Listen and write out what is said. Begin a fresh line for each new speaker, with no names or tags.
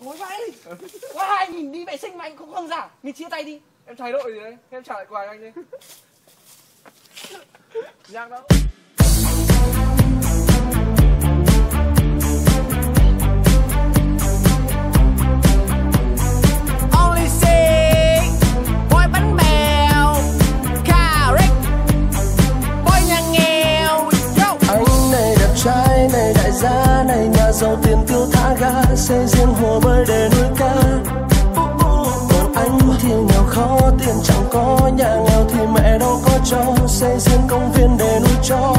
Hối vãi. Wow, anh nhìn đi vệ sinh mà anh cũng không giả. Mình chia tay đi. Em thay đội gì đấy, em trả lại quà anh đi. Nhạc đâu.
Only say boy bánh bèo, Carrick, boy nhà nghèo. Yo.
Anh này đẹp trai, này đại gia, này nhà giàu tiền tiêu thả ga, xây riêng hồ bơi để nuôi cá. Còn anh thì nghèo khó, tiền chẳng có, nhà nghèo thì mẹ đâu có cho, xây riêng công viên để nuôi chó.